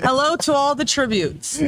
Hello to all the tributes.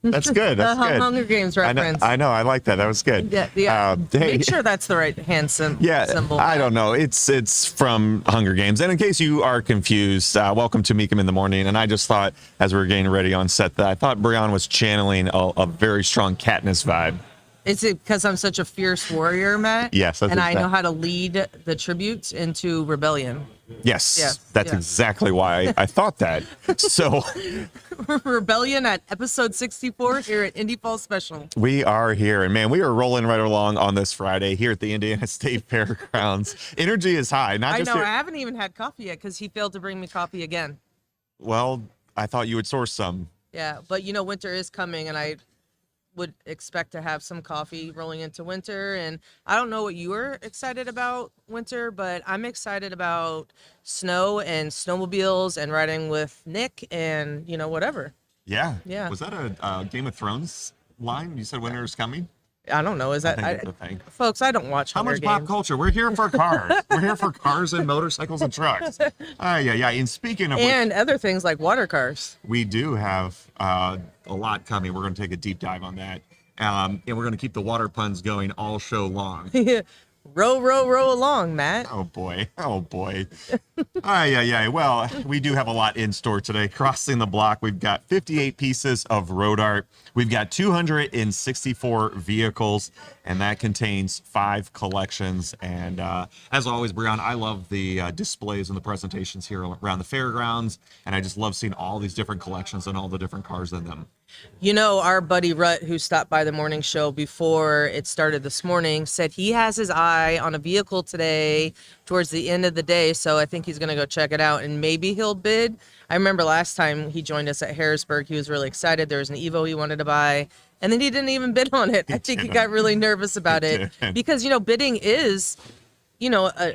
That's good. That's good. Hunger Games reference. I know. I like that. That was good. Yeah. Hey, Make sure that's the right hand symbol. I don't know. It's from Hunger Games. And in case you are confused, welcome to Mecum in the Morning. And I just thought, as we were getting ready on set, that I thought Brianna was channeling a very strong Katniss vibe. Is it because I'm such a fierce warrior, Matt? Yes. And I know how to lead the tributes into rebellion. Yes. That's exactly why I thought that. So Rebellion at episode 64 here at Indy Fall Special. We are here, and man, we are rolling right along on this Friday here at the Indiana State Fairgrounds. Energy is high. I haven't even had coffee yet because he failed to bring me coffee again. Well, I thought you would source some. Yeah, but winter is coming, and I would expect to have some coffee rolling into winter. And I don't know what you were excited about winter, but I'm excited about snow and snowmobiles and riding with Nick and whatever. Yeah. Was that a Game of Thrones line? You said winter is coming? I don't know. Is that the thing? Folks, I don't watch Hunger Games. Games. Pop culture? We're here for cars. We're here for cars and motorcycles and trucks. Yeah. And speaking of other things like water cars, we do have a lot coming. We're going to take a deep dive on that, and we're going to keep the water puns going all show long. row along, Matt. Oh boy. Yeah. Well, we do have a lot in store today. Crossing the block, we've got 58 pieces of road art. We've got 264 vehicles, and that contains 5 collections. And as always, Brianna, I love the displays and the presentations here around the fairgrounds, and I just love seeing all these different collections and all the different cars in them. Our buddy Rut, who stopped by the morning show before it started this morning, said he has his eye on a vehicle today towards the end of the day. So I think he's going to go check it out, and maybe he'll bid. I remember last time he joined us at Harrisburg, he was really excited. There was an Evo he wanted to buy, and then he didn't even bid on it. I think he got really nervous about it because, bidding is, a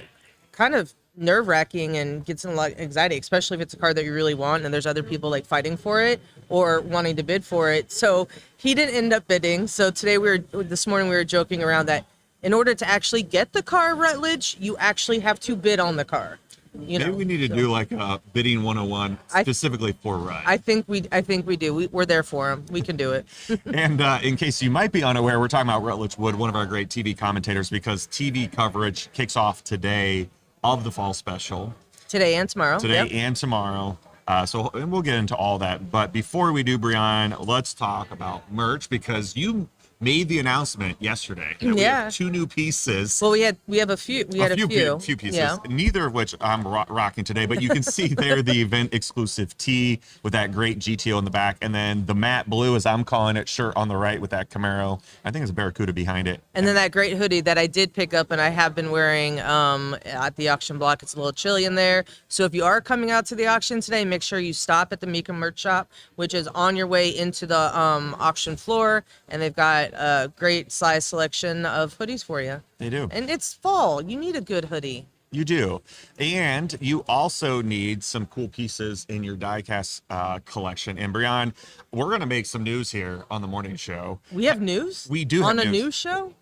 kind of nerve-wracking and gets in a lot of anxiety, especially if it's a car that you really want and there's other people like fighting for it or wanting to bid for it. So he didn't end up bidding. So this morning we were joking around that in order to actually get the car, Rutledge, you actually have to bid on the car. Maybe we need to do like a bidding 101 specifically for Rut. I think we do. We're there for him. We can do it. And in case you might be unaware, we're talking about Rutledge Wood, one of our great TV commentators, because TV coverage kicks off today of the Fall Special. Today and tomorrow. And tomorrow. And we'll get into all that. But before we do, Brianna, let's talk about merch, because you made the announcement yesterday. We have 2 new pieces. Well, we have a few. We had a few pieces, neither of which I'm rocking today. But you can see there the event exclusive tee with that great GTO in the back, and then the matte blue, as I'm calling it, shirt on the right with that Camaro. I think it's a Barracuda behind it. And then that great hoodie that I did pick up and I have been wearing at the auction block. It's a little chilly in there. So if you are coming out to the auction today, make sure you stop at the Mecum merch shop, which is on your way into the auction floor. And they've got a great size selection of hoodies for you. They do. And it's fall. You need a good hoodie. You do. And you also need some cool pieces in your diecast collection. And Brianna, we're going to make some news here on the morning show. We have news? We do on have a news. news show?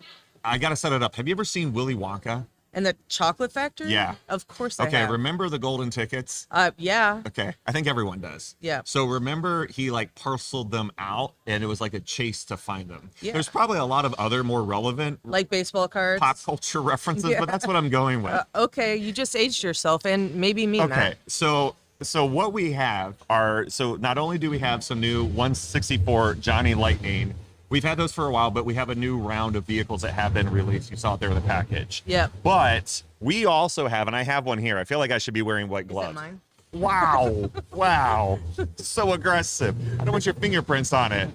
I got to set it up. Have you ever seen Willy Wonka? And the chocolate factory? Yeah. Of course I have. Okay, remember the golden tickets? Yeah. Okay, I think everyone does. Yeah. So remember he like parceled them out and it was like a chase to find them. Yeah. There's probably a lot of other more relevant like baseball cards, pop culture references, but that's what I'm going with. Okay, you just aged yourself and maybe me, Okay, Matt. so what we have are, not only do we have some new 164 Johnny Lightning. We've had those for a while, but we have a new round of vehicles that have been released. You saw it there in the package. Yeah. But we also have, and I have one here. I feel like I should be wearing white gloves. Is that mine? Wow. Wow. So aggressive. I don't want your fingerprints on it.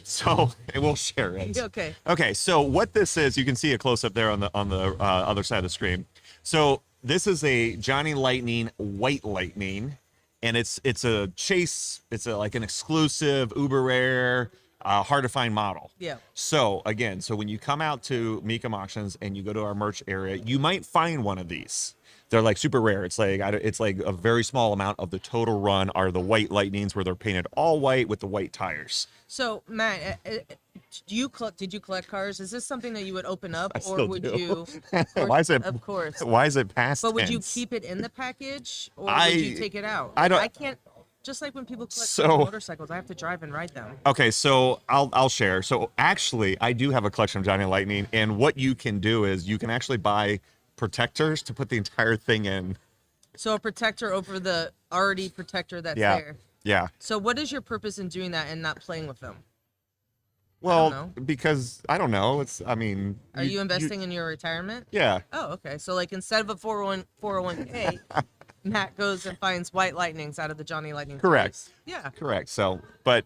So, and we'll share it. Okay. Okay. So what this is, you can see a close up there on the other side of the screen. So this is a Johnny Lightning White Lightning, and it's a chase. It's like an exclusive, uber rare, hard to find model. Yeah. So again, when you come out to Mecum auctions and you go to our merch area, you might find one of these. They're like super rare. It's like a very small amount of the total run are the white Lightnings, where they're painted all white with the white tires. So Matt, did you collect cars? Is this something that you would open up, or would you? Why is it? Of course. Why is it past But would you tense? keep it in the package, or would you take it out? I don't. I can't. just like when people collect So- motorcycles, I have to drive and ride them. Okay, so I'll share. So actually, I do have a collection of Johnny Lightning, and what you can do is you can actually buy protectors to put the entire thing in. So a protector over the already protector that's Yeah. there. Yeah. So what is your purpose in doing that and not playing with them? Well, know. because I don't know. Are you investing in your retirement? Yeah. Oh, okay. So like instead of a 401k, Matt goes and finds white lightnings out of the Johnny Lightning. Correct. toys. Yeah. Correct. So, but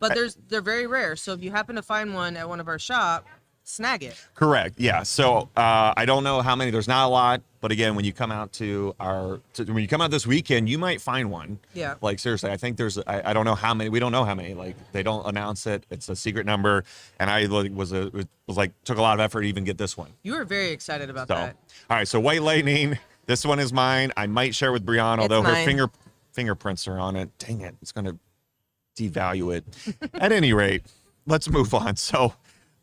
They're very rare. So if you happen to find one at one of our shop, snag it. correct. Yeah. So I don't know how many. There's not a lot. But again, when you come out when you come out this weekend, you might find one. Yeah. Like seriously, I think I don't know how many. We don't know how many. Like they don't announce it. It's a secret number. And I took a lot of effort to even get this one. You were very excited about So, that. all right. So white lightning. This one is mine. I might share with Brianna, although her mine. fingerprints are on it. Dang it. It's going to devalue it. At any rate, let's move on. So,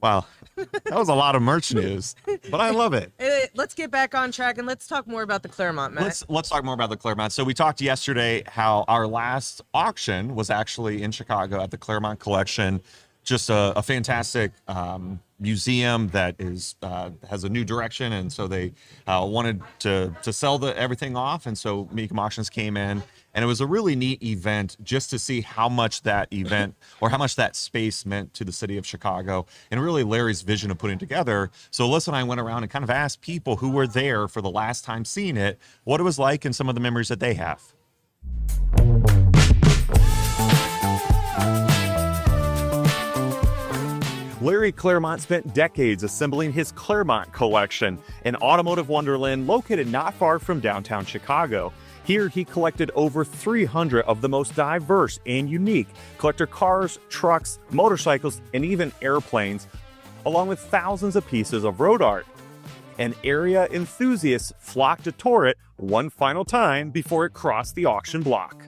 wow, that was a lot of merch news, but I love it. Let's get back on track and let's talk more about the Klairmont, Matt. Let's talk more about the Klairmont. So we talked yesterday how our last auction was actually in Chicago at the Klairmont Collection. Just a fantastic museum that has a new direction, and so they wanted to sell everything off, and so Mecum Auctions came in, and it was a really neat event just to see how much that event or how much that space meant to the city of Chicago, and really Larry's vision of putting together. So Alyssa and I went around and kind of asked people who were there for the last time seeing it what it was like and some of the memories that they have. Larry Klairmont spent decades assembling his Klairmont collection, an automotive wonderland located not far from downtown Chicago. Here, he collected over 300 of the most diverse and unique collector cars, trucks, motorcycles, and even airplanes, along with thousands of pieces of road art. And area enthusiasts flocked to tour it one final time before it crossed the auction block.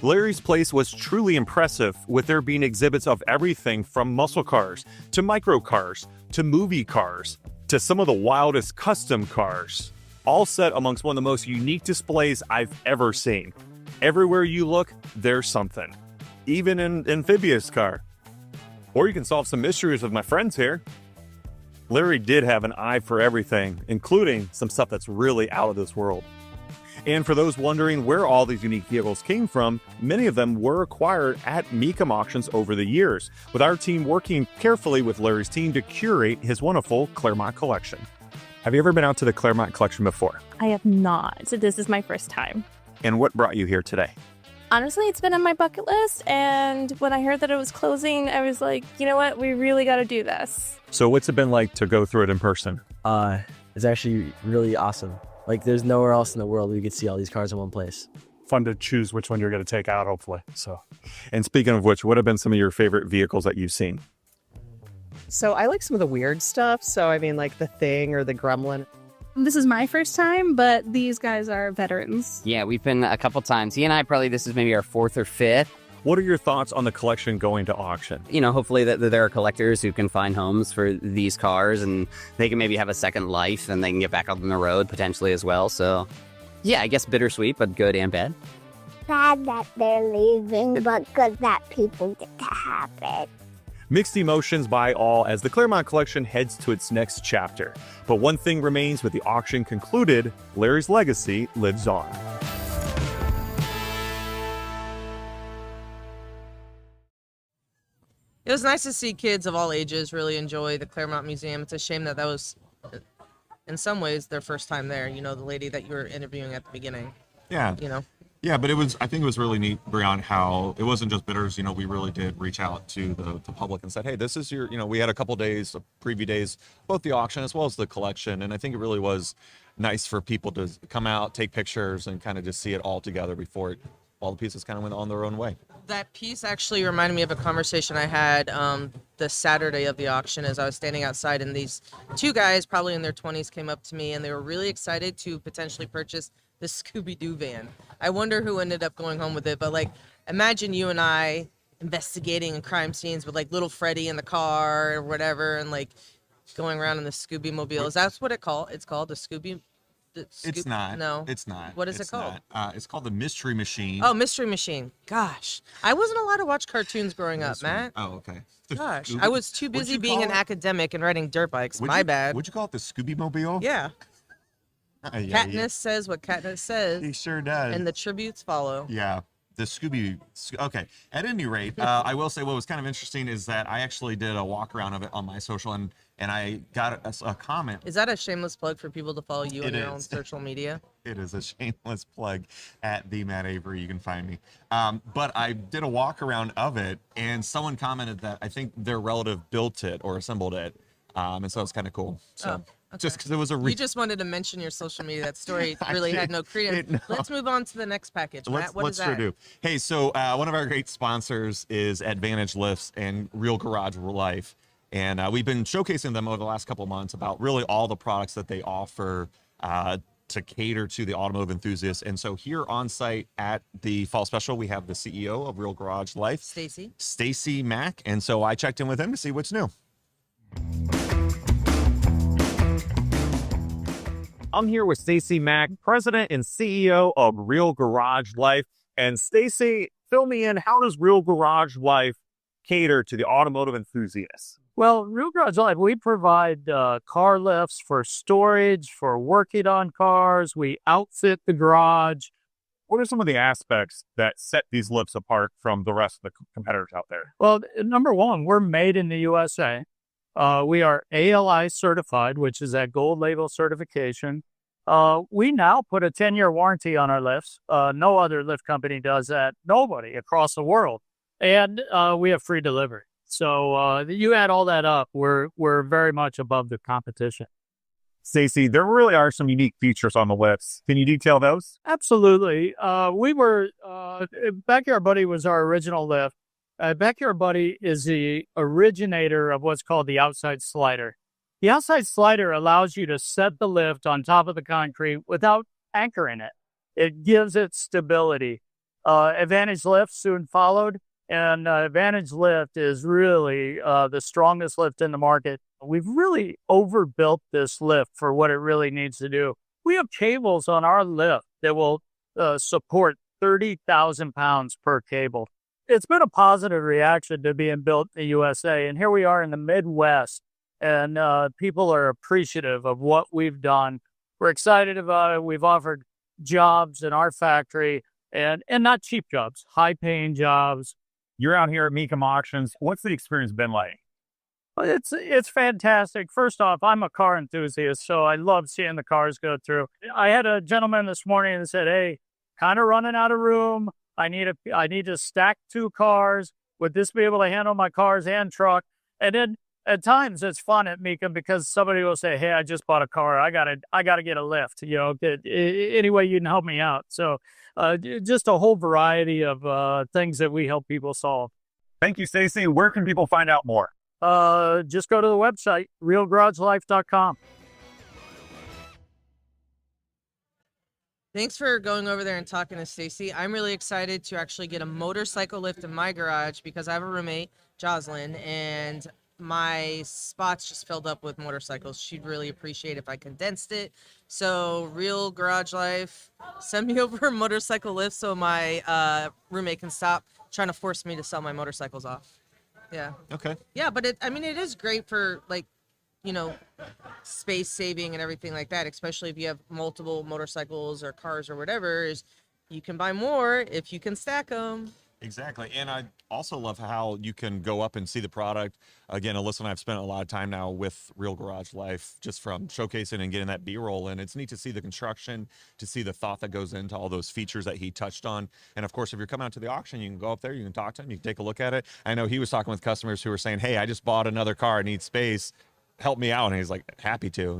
Larry's place was truly impressive, with there being exhibits of everything from muscle cars to micro cars to movie cars to some of the wildest custom cars, all set amongst one of the most unique displays I've ever seen. Everywhere you look, there's something, even an amphibious car. Or you can solve some mysteries with my friends here. Larry did have an eye for everything, including some stuff that's really out of this world. And for those wondering where all these unique vehicles came from, many of them were acquired at Mecum auctions over the years, with our team working carefully with Larry's team to curate his wonderful Klairmont collection. Have you ever been out to the Klairmont collection before? I have not. So this is my first time. And what brought you here today? Honestly, it's been on my bucket list, and when I heard that it was closing, I was like, you know what? We really got to do this. So what's it been like to go through it in person? It's actually really awesome. Like, there's nowhere else in the world where you could see all these cars in one place. Fun to choose which one you're going to take out, hopefully. So, And speaking of which, what have been some of your favorite vehicles that you've seen? So I like some of the weird stuff. So I mean, like the Thing or the Gremlin. This is my first time, but these guys are veterans. Yeah, we've been a couple times. He and I this is maybe our fourth or fifth. What are your thoughts on the collection going to auction? You know, hopefully that there are collectors who can find homes for these cars and they can maybe have a second life and they can get back out on the road potentially as well. So, yeah, I guess bittersweet, but good and bad. Sad that they're leaving, but good that people get to have it. Mixed emotions by all as the Klairmont collection heads to its next chapter. But one thing remains: with the auction concluded, Larry's legacy lives on. It was nice to see kids of all ages really enjoy the Klairmont Museum. It's a shame that was, in some ways, their first time there. You know, the lady that you were interviewing at the beginning. Yeah. You know. Yeah, but I think it was really neat, Brian, how it wasn't just bidders. You know, we really did reach out to the public and said, hey, this is we had a couple days, preview days, both the auction as well as the collection. And I think it really was nice for people to come out, take pictures, and kind of just see it all together before all the pieces kind of went on their own way. That piece actually reminded me of a conversation I had the Saturday of the auction as I was standing outside, and these two guys, probably in their 20s, came up to me and they were really excited to potentially purchase the Scooby-Doo van. I wonder who ended up going home with it, but like, imagine you and I investigating in crime scenes with like little Freddy in the car or whatever, and like going around in the Scooby-Mobile. Is that what it's called? The Scooby? It's not. No. It's not. What is It's it called? not. It's called the Mystery Machine. Oh, Mystery Machine. Gosh, I wasn't allowed to watch cartoons growing up, This one. Matt. Oh, okay. The Gosh, Scooby- I was too What'd busy you being call an it? academic and riding dirt bikes. What'd My you- bad. What'd you call it? The Scooby Mobile? Yeah. Yeah, Katniss says what Katniss says, He sure does. and the tributes follow. Yeah. The Scooby. Okay. At any rate, I will say what was kind of interesting is that I actually did a walk around of it on my social, and I got a comment. Is that a shameless plug for people to follow you on It your own is. social media? It is a shameless plug at the Matt Avery. You can find me. But I did a walk around of it, and someone commented that I think their relative built it or assembled it, and so it's kind of cool. So just because it was a You just wanted to mention your social media. That story really had no credence. No. Let's move on to the next package. Matt, what is Let's sure that? do. Hey, so one of our great sponsors is Advantage Lifts and Real Garage Life. And we've been showcasing them over the last couple of months about really all the products that they offer to cater to the automotive enthusiasts. And so here on site at the Fall Special, we have the CEO of Real Garage Life, Stacy Mack. And so I checked in with him to see what's new. I'm here with Stacy Mack, President and CEO of Real Garage Life. And Stacy, fill me in. How does Real Garage Life cater to the automotive enthusiasts? Well, Real Garage Life, we provide car lifts for storage, for working on cars. We outfit the garage. What are some of the aspects that set these lifts apart from the rest of the competitors out there? Well, number one, we're made in the USA. We are ALI certified, which is that gold label certification. We now put a 10-year warranty on our lifts. No other lift company does that. Nobody across the world. And we have free delivery. So you add all that up, we're very much above the competition. Stacy, there really are some unique features on the lifts. Can you detail those? Absolutely. Backyard Buddy was our original lift. Backyard Buddy is the originator of what's called the outside slider. The outside slider allows you to set the lift on top of the concrete without anchoring it. It gives it stability. Advantage Lift soon followed, and Advantage Lift is really the strongest lift in the market. We've really overbuilt this lift for what it really needs to do. We have cables on our lift that will support 30,000 pounds per cable. It's been a positive reaction to being built in the USA, and here we are in the Midwest, and people are appreciative of what we've done. We're excited about it. We've offered jobs in our factory, and not cheap jobs, high-paying jobs. You're out here at Mecum Auctions. What's the experience been like? It's fantastic. First off, I'm a car enthusiast, so I love seeing the cars go through. I had a gentleman this morning that said, "Hey, kind of running out of room. I need to stack 2 cars. Would this be able to handle my cars and truck?" And then at times it's fun at Mecum because somebody will say, "Hey, I just bought a car. I gotta get a lift. Any way you can help me out." So just a whole variety of things that we help people solve. Thank you, Stacy. Where can people find out more? Just go to the website, realgaragelife.com. Thanks for going over there and talking to Stacy. I'm really excited to actually get a motorcycle lift in my garage because I have a roommate, Jocelyn, and my spots just filled up with motorcycles. She'd really appreciate if I condensed it. So Real Garage Life, send me over a motorcycle lift so my roommate can stop trying to force me to sell my motorcycles off. Yeah. Okay. Yeah, but it is great for space saving and everything like that, especially if you have multiple motorcycles or cars or whatever, is you can buy more if you can stack them. Exactly. And I also love how you can go up and see the product. Again, Alyssa and I have spent a lot of time now with Real Garage Life, just from showcasing and getting that B-roll. And it's neat to see the construction, to see the thought that goes into all those features that he touched on. And of course, if you're coming out to the auction, you can go up there, you can talk to him, you can take a look at it. I know he was talking with customers who were saying, "Hey, I just bought another car, I need space. Help me out." And he's like, happy to.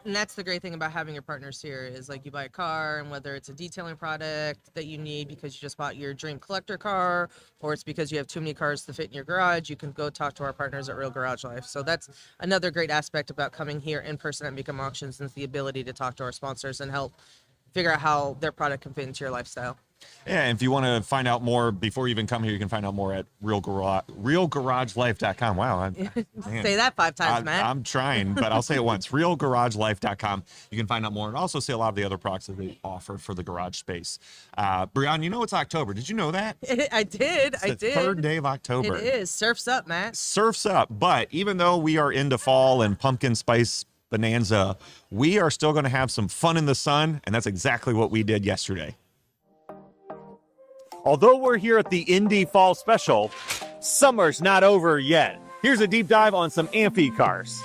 And that's the great thing about having your partners here is you buy a car, and whether it's a detailing product that you need because you just bought your dream collector car, or it's because you have too many cars to fit in your garage, you can go talk to our partners at Real Garage Life. So that's another great aspect about coming here in person at Mecum Auctions, is the ability to talk to our sponsors and help figure out how their product can fit into your lifestyle. Yeah, and if you want to find out more before you even come here, you can find out more at realgaragelife.com. Wow. Man. Say that 5 times, Matt. I'm trying, but I'll say it once. realgaragelife.com. You can find out more and also see a lot of the other products that they offer for the garage space. Brianna, you know it's October. Did you know that? I did. It's the third day of October. It is. Surf's up, Matt. Surf's up. But even though we are into fall and pumpkin spice bonanza, we are still going to have some fun in the sun, and that's exactly what we did yesterday. Although we're here at the Indy Fall Special, summer's not over yet. Here's a deep dive on some amphi cars.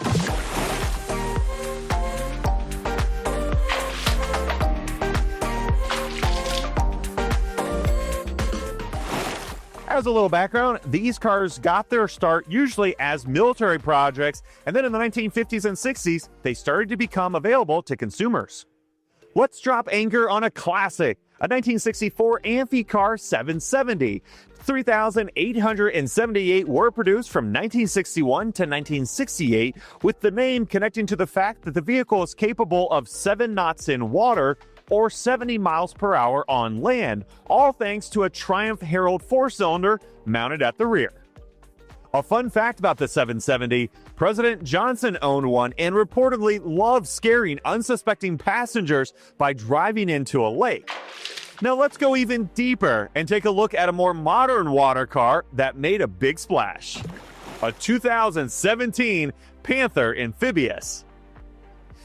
As a little background, these cars got their start usually as military projects, and then in the 1950s and 60s, they started to become available to consumers. Let's drop anchor on a classic, a 1964 Amphi Car 770. 3,878 were produced from 1961 to 1968, with the name connecting to the fact that the vehicle is capable of 7 knots in water or 70 miles per hour on land, all thanks to a Triumph Herald 4-cylinder mounted at the rear. A fun fact about the 770, President Johnson owned one and reportedly loved scaring unsuspecting passengers by driving into a lake. Now let's go even deeper and take a look at a more modern water car that made a big splash. A 2017 Panther Amphibious.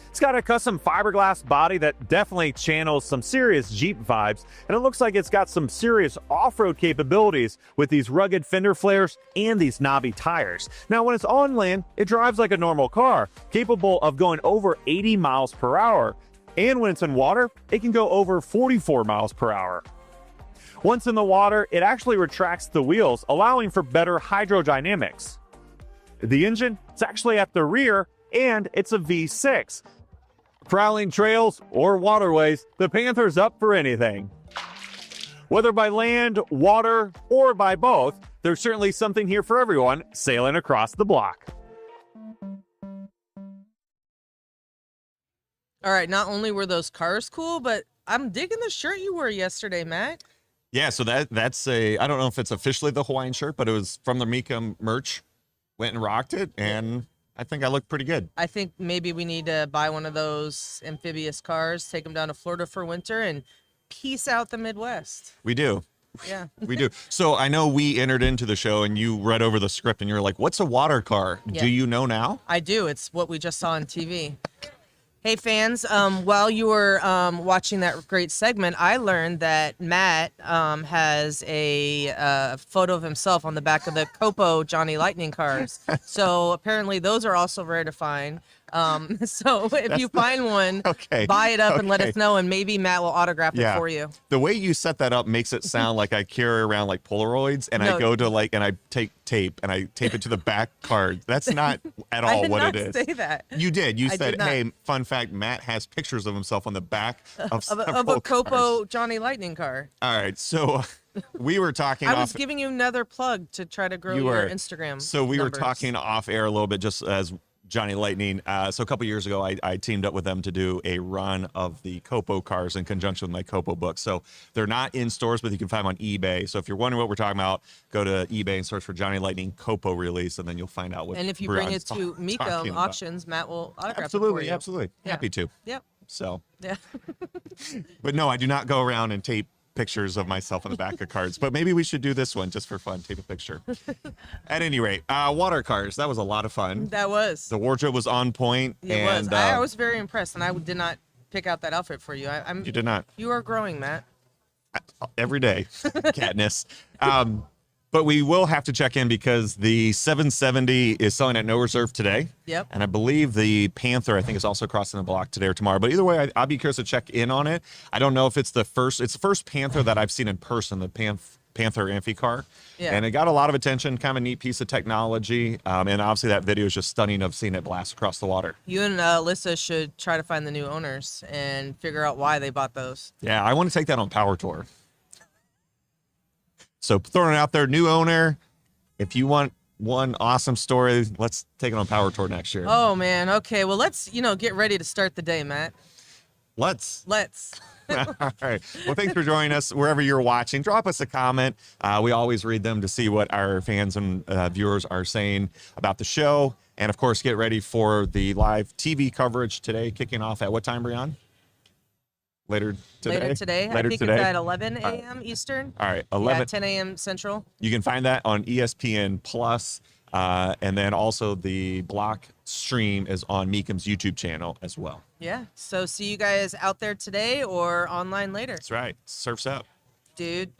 It's got a custom fiberglass body that definitely channels some serious Jeep vibes, and it looks like it's got some serious off-road capabilities with these rugged fender flares and these knobby tires. Now, when it's on land, it drives like a normal car, capable of going over 80 miles per hour. And when it's in water, it can go over 44 miles per hour. Once in the water, it actually retracts the wheels, allowing for better hydrodynamics. The engine is actually at the rear, and it's a V6. Prowling trails or waterways, the Panther's up for anything. Whether by land, water, or by both, there's certainly something here for everyone sailing across the block. All right, not only were those cars cool, but I'm digging the shirt you wore yesterday, Matt. Yeah, so that's I don't know if it's officially the Hawaiian shirt, but it was from the Mecum merch. Went and rocked it, and I think I look pretty good. I think maybe we need to buy one of those amphibious cars, take them down to Florida for winter, and peace out the Midwest. We do. Yeah. We do. So I know we entered into the show and you read over the script and you're like, what's a water car? Yeah. Do you know now? I do. It's what we just saw on TV. Hey, fans, while you were watching that great segment, I learned that Matt has a photo of himself on the back of the Copo Johnny Lightning cars. So apparently those are also rare to find. So if you find one, buy it up and let us know, and maybe Matt will autograph it for you. The way you set that up makes it sound like I carry around like Polaroids and I go to and I take tape and I tape it to the back card. That's not at all what it is. I did not say that. You did. You said, hey, fun fact, Matt has pictures of himself on the back of a Copo Johnny Lightning car. All right, so we were talking I was giving you another plug to try to grow your Instagram So we numbers. were talking off air a little bit just as Johnny Lightning. So a couple years ago, I teamed up with them to do a run of the Copo cars in conjunction with my Copo book. So they're not in stores, but you can find them on eBay. So if you're wondering what we're talking about, go to eBay and search for Johnny Lightning Copo release, and then you'll find out what. And if you bring it to Mecum auctions, Matt will autograph it for you. Absolutely. Yeah. Happy to. Yep. So. Yeah. But no, I do not go around and tape pictures of myself on the back of cards, but maybe we should do this one just for fun. Take a picture. At any rate, water cars. That was a lot of fun. That was. The wardrobe was on point. It was. I was very impressed, and I did not pick out that outfit for you. You did not. You are growing, Matt. Every day, Katniss. But we will have to check in because the 770 is selling at no reserve today. Yep. And I believe the Panther, I think, is also crossing the block today or tomorrow. But either way, I'll be curious to check in on it. I don't know if it's the first Panther that I've seen in person, the Panther Amphi car. Yeah. And it got a lot of attention, kind of a neat piece of technology. And obviously that video is just stunning of seeing it blast across the water. You and Alyssa should try to find the new owners and figure out why they bought those. Yeah, I want to take that on Power Tour. So throwing it out there, new owner. If you want one awesome story, let's take it on Power Tour next year. Oh man, okay. Well, let's get ready to start the day, Matt. Let's. Let's. All right. Well, thanks for joining us wherever you're watching. Drop us a comment. We always read them to see what our fans and viewers are saying about the show. And of course, get ready for the live TV coverage today, kicking off at what time, Brian? Later today. I think it's at 11 a.m. Eastern. All right, 11. Yeah, 10 a.m. Central. You can find that on ESPN Plus, and then also the block stream is on Mecum's YouTube channel as well. Yeah. So see you guys out there today or online later. That's right. Surf's up. Dude.